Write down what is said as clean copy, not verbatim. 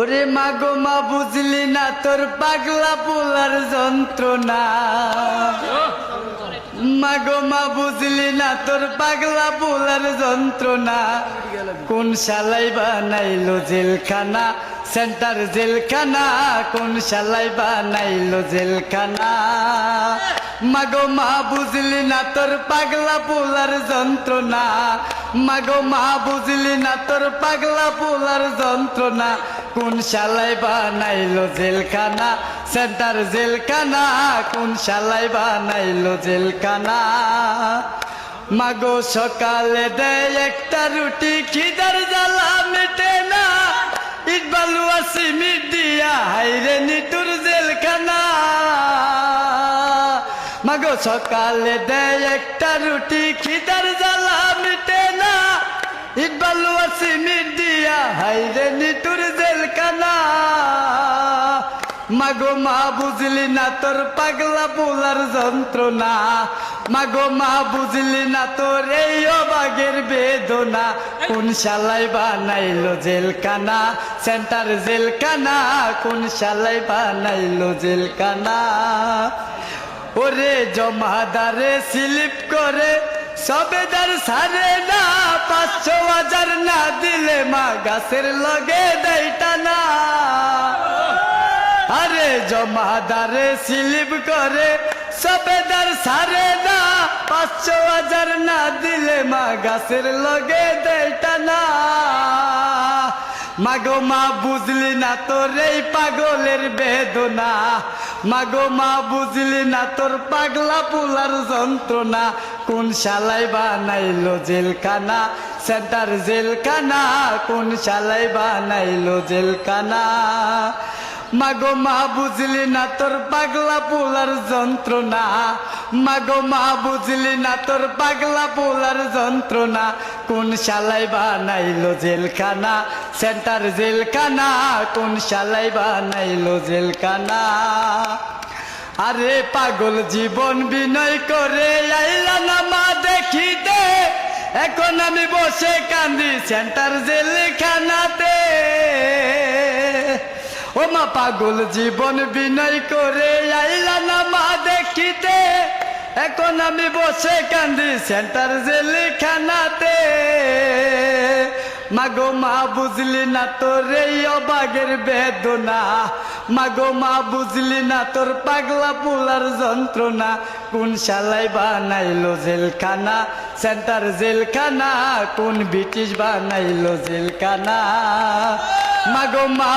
ওরে মাগো মা বুঝলি না তোর পাগলা পোলার যন্ত্রণা। মাগো মা বুঝলি না তোর পাগলা পোলার যন্ত্রণা। কোন শালাই বানাইলো জেলখানা, সেন্টার জেলখানা। কোন শালাই বানাইলো জেলখানা। মাগো মা বুঝলি না তোর পাগলা পোলার যন্ত্রণা। মাগো মা বুঝলি না তোর পাগলা পোলার যন্ত্রণা। কোন শালাই বানাইলো জেলখানা, সেন্টার জেলখানা। কোন শালাই বানাইলো জেলখানা। মাগো সকালে দেয় একটা রুটি, খিদার জ্বালা মেটে না। ইট বালু সিমেন্ট দিয়া হাইরে নিটুর জেলখানা। মাগো সকালে দেয় একটা রুটি, খিদার জ্বালা মেটে না। ইট বালু সিমেন্ট দিয়া হাইরে নিটুর জেলখানা। মাগো মা বুঝলি না তোর পাগলা পোলার যন্ত্রণা। মাগো মা বুঝলি না তোর এই অবাগের বেদনা। কোন শালাই বানাইলো জেলখানা, সেন্টার জেলখানা। কোন শালাই বানাইলো জেলখানা। ওরে জমাদারে স্লিপ করে সবেদার সারে না। ৫০০,০০০ না দিলে মা গাছের লগে দেয়টা না। আরে জমাদারে স্লিপ করে সবেদার সারে না। ৫০০,০০০ না দিলে মা গাছের লগে দেয়টা না। মাগো মা বুঝলি না তোর এই পাগলের বেদনা। মাগো মা বুঝলি না তোর পাগলা পোলার যন্ত্রণা। কোন শালাই বানাইলো জেলখানা, সেন্টার জেলখানা। কোন শালাই বানাইলো জেলখানা। মাগো মা বুঝলি না তোর পাগলা পোলার যন্ত্রণা। মাগো মা বুঝলি না তোর পাগলা পোলার যন্ত্রণা। কোন শালাই বানাইলো জেলখানা, সেন্টার জেলখানা। কোন শালাই বানাইলো জেলখানা। আরে পাগল জীবন বিনয় করে আইলা না মা দেখিতে। এখন আমি বসে কান্দি সেন্টার জেলখানাতে। ও মা পাগল জীবন বিনয় করে আইলা না মা দেখিতে। এখন আমি বসে কান্দি সেন্টার জেলখানাতে। মাগো মা বুঝলি না তোর এই অবাগের বেদনা। মাগো মা বুঝলি না তোর পাগলা পোলার যন্ত্রণা। কোন শালাই বানাইলো জেলখানা, সেন্টার জেলখানা। কোন ব্রিটিশ বানাইলো জেলখানা। মাগো মা